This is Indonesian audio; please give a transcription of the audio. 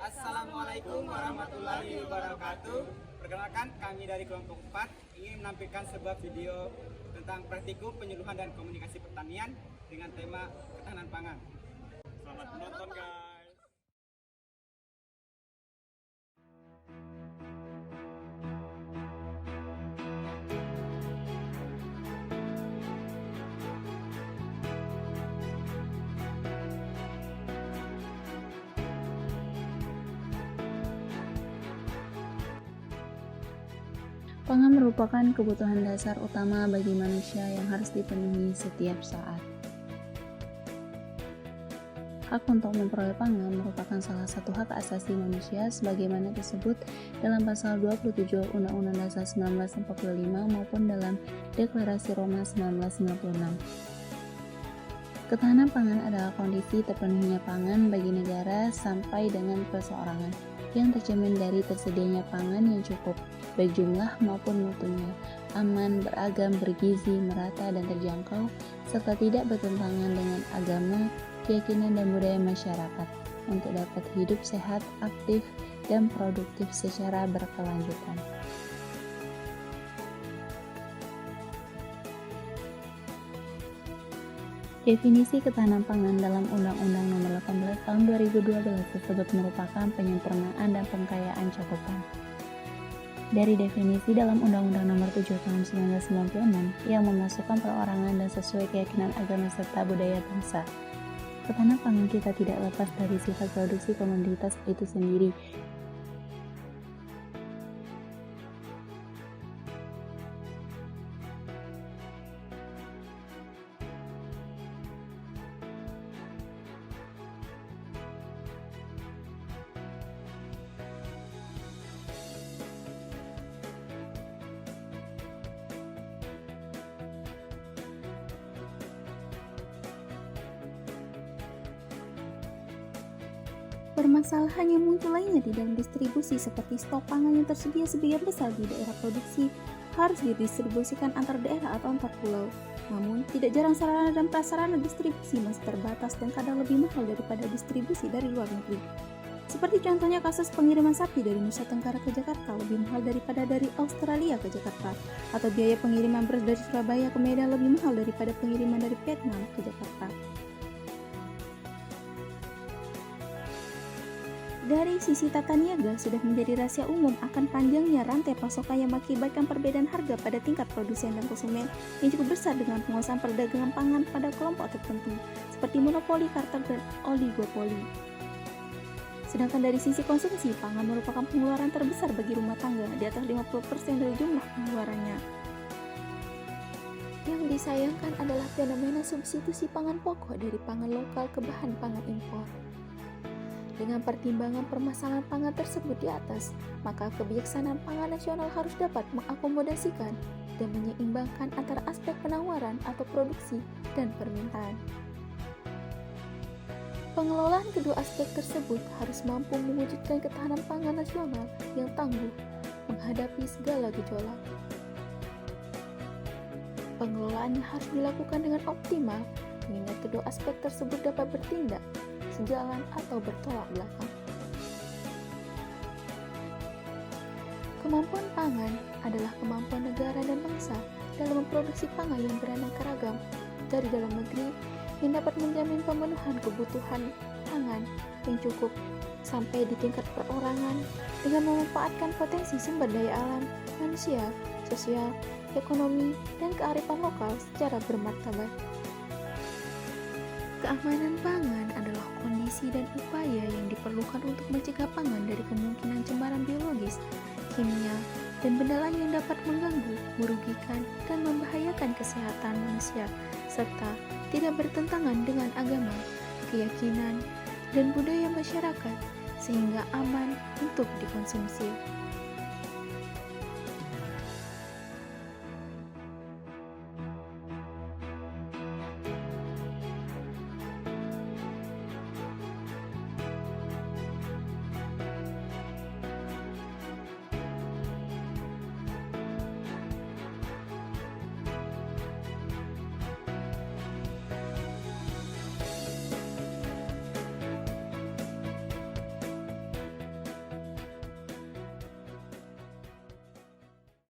Assalamualaikum warahmatullahi wabarakatuh. Perkenalkan, kami dari kelompok 4 ingin menampilkan sebuah video tentang praktikum penyuluhan dan komunikasi pertanian dengan tema ketahanan pangan. Selamat menonton, guys. Pangan merupakan kebutuhan dasar utama bagi manusia yang harus dipenuhi setiap saat. Hak untuk memperoleh pangan merupakan salah satu hak asasi manusia sebagaimana disebut dalam pasal 27 Undang-Undang Dasar 1945 maupun dalam Deklarasi Roma 1996. Ketahanan pangan adalah kondisi terpenuhinya pangan bagi negara sampai dengan perseorangan yang tercermin dari tersedianya pangan yang cukup, baik jumlah maupun mutunya, aman, beragam, bergizi, merata, dan terjangkau, serta tidak bertentangan dengan agama, keyakinan, dan budaya masyarakat, untuk dapat hidup sehat, aktif, dan produktif secara berkelanjutan. Definisi ketahanan pangan dalam Undang-Undang Nomor 18 Tahun 2012 tersebut merupakan penyempurnaan dan pengkayaan cakupan. Dari definisi dalam Undang-Undang Nomor 7 Tahun 1996 yang memasukkan perorangan dan sesuai keyakinan agama serta budaya bangsa. Ketahanan pangan kita tidak lepas dari sifat produksi komoditas itu sendiri. Permasalahan yang muncul lainnya di dalam distribusi seperti stok pangan yang tersedia sebagian besar di daerah produksi harus didistribusikan antar daerah atau antar pulau. Namun, tidak jarang sarana dan prasarana distribusi masih terbatas dan kadang lebih mahal daripada distribusi dari luar negeri. Seperti contohnya kasus pengiriman sapi dari Nusa Tenggara ke Jakarta lebih mahal daripada dari Australia ke Jakarta, atau biaya pengiriman beras dari Surabaya ke Medan lebih mahal daripada pengiriman dari Vietnam ke Jakarta. Dari sisi tata niaga, sudah menjadi rahasia umum akan panjangnya rantai pasokan yang mengakibatkan perbedaan harga pada tingkat produsen dan konsumen yang cukup besar dengan penguasaan perdagangan pangan pada kelompok tertentu, seperti monopoli, kartel, dan oligopoli. Sedangkan dari sisi konsumsi, pangan merupakan pengeluaran terbesar bagi rumah tangga, di atas 50% dari jumlah pengeluarannya. Yang disayangkan adalah fenomena substitusi pangan pokok dari pangan lokal ke bahan pangan impor. Dengan pertimbangan permasalahan pangan tersebut di atas, maka kebijaksanaan pangan nasional harus dapat mengakomodasikan dan menyeimbangkan antara aspek penawaran atau produksi dan permintaan. Pengelolaan kedua aspek tersebut harus mampu mewujudkan ketahanan pangan nasional yang tangguh menghadapi segala gejolak. Pengelolaannya harus dilakukan dengan optimal, mengingat kedua aspek tersebut dapat bertindak sejalan atau bertolak belakang. Kemampuan pangan adalah kemampuan negara dan bangsa dalam memproduksi pangan yang beraneka ragam dari dalam negeri yang dapat menjamin pemenuhan kebutuhan pangan yang cukup sampai di tingkat perorangan dengan memanfaatkan potensi sumber daya alam, manusia, sosial, ekonomi, dan kearifan lokal secara bermartabat. Keamanan pangan adalah kondisi dan upaya yang diperlukan untuk mencegah pangan dari kemungkinan cemaran biologis, kimia, dan benda lain yang dapat mengganggu, merugikan, dan membahayakan kesehatan manusia, serta tidak bertentangan dengan agama, keyakinan, dan budaya masyarakat, sehingga aman untuk dikonsumsi.